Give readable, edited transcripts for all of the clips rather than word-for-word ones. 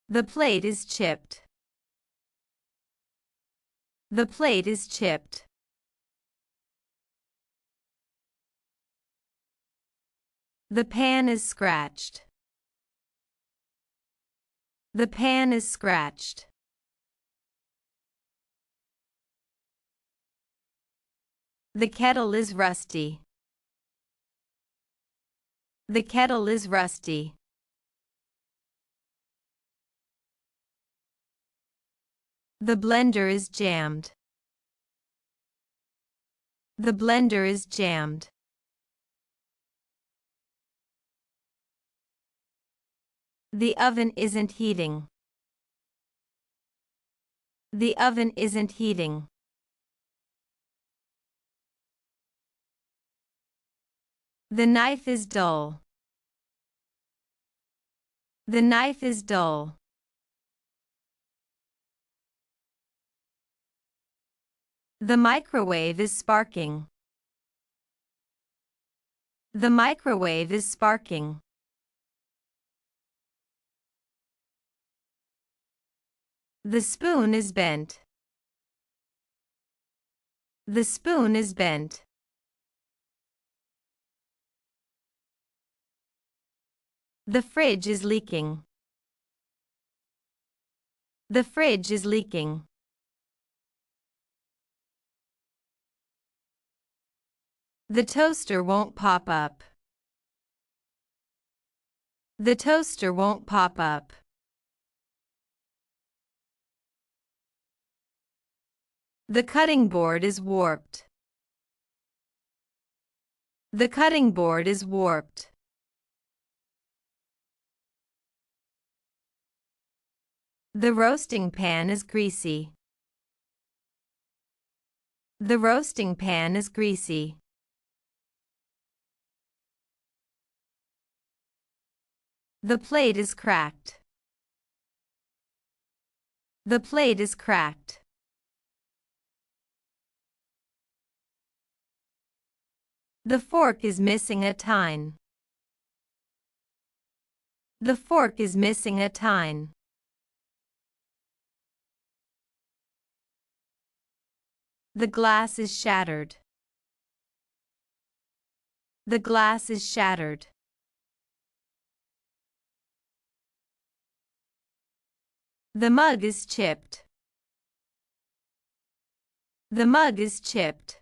The plate is chipped. The plate is chipped. The pan is scratched. The pan is scratched. The kettle is rusty. The kettle is rusty. The blender is jammed. The blender is jammed. The oven isn't heating. The oven isn't heating. The knife is dull. The knife is dull. The microwave is sparking. The microwave is sparking. The spoon is bent. The spoon is bent. The fridge is leaking. The fridge is leaking. The toaster won't pop up. The toaster won't pop up. The cutting board is warped. The cutting board is warped. The roasting pan is greasy. The roasting pan is greasy. The plate is cracked. The plate is cracked. The fork is missing a tine. The fork is missing a tine. The glass is shattered. The glass is shattered. The mug is chipped. The mug is chipped.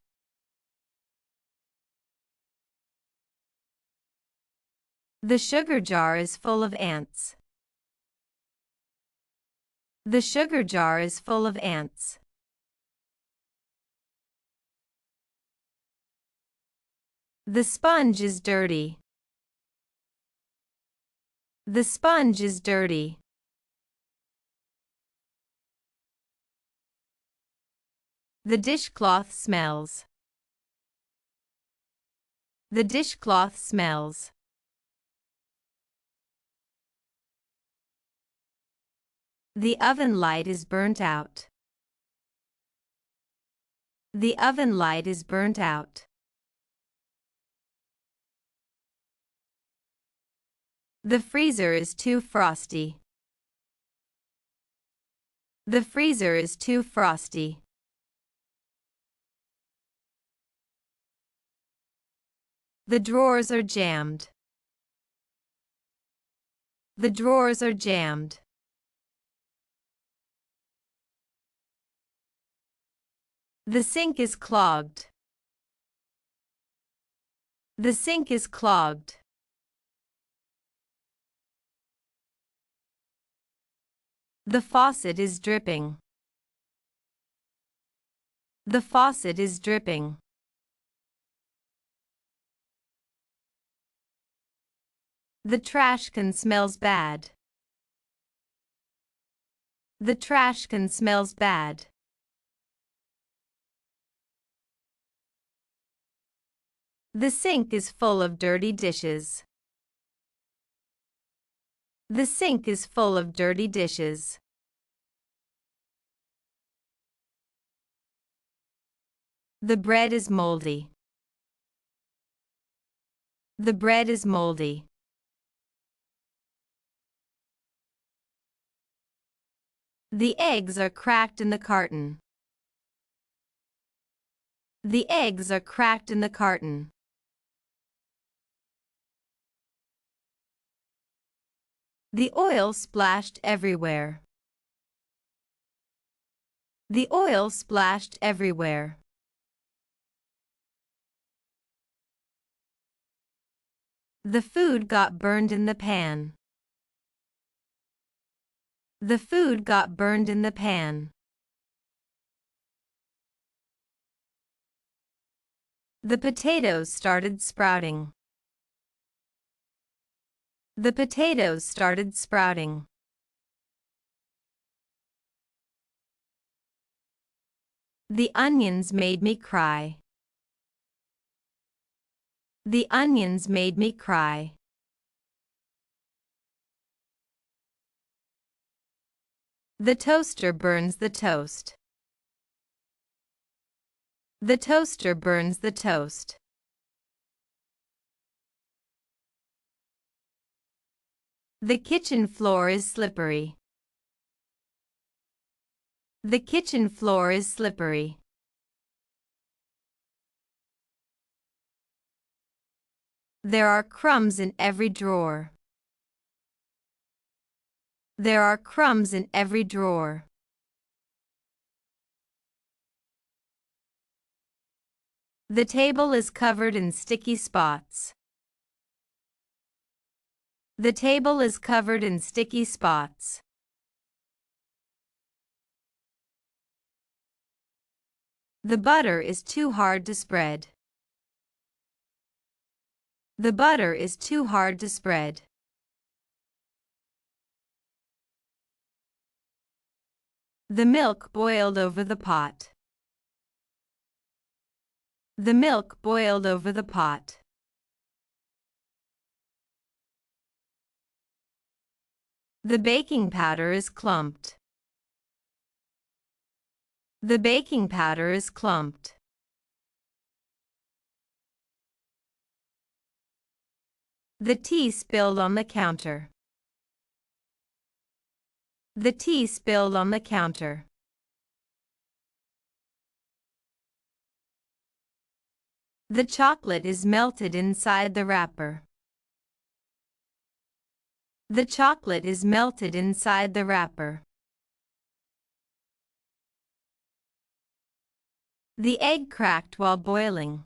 The sugar jar is full of ants. The sugar jar is full of ants. The sponge is dirty. The sponge is dirty. The dishcloth smells. The dishcloth smells. The oven light is burnt out. The oven light is burnt out. The freezer is too frosty. The freezer is too frosty. The drawers are jammed. The drawers are jammed. The sink is clogged. The sink is clogged. The faucet is dripping. The faucet is dripping. The trash can smells bad. The trash can smells bad. The sink is full of dirty dishes. The sink is full of dirty dishes. The bread is moldy. The bread is moldy. The eggs are cracked in the carton. The eggs are cracked in the carton. The oil splashed everywhere. The oil splashed everywhere. The food got burned in the pan. The food got burned in the pan. The potatoes started sprouting. The potatoes started sprouting. The onions made me cry. The onions made me cry. The toaster burns the toast. The toaster burns the toast. The kitchen floor is slippery. The kitchen floor is slippery. There are crumbs in every drawer. There are crumbs in every drawer. The table is covered in sticky spots. The table is covered in sticky spots. The butter is too hard to spread. The butter is too hard to spread. The milk boiled over the pot. The milk boiled over the pot. The baking powder is clumped. The baking powder is clumped. The tea spilled on the counter. The tea spilled on the counter. The chocolate is melted inside the wrapper. The chocolate is melted inside the wrapper. The egg cracked while boiling.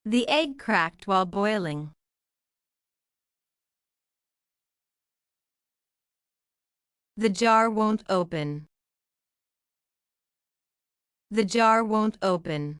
The egg cracked while boiling. The jar won't open. The jar won't open.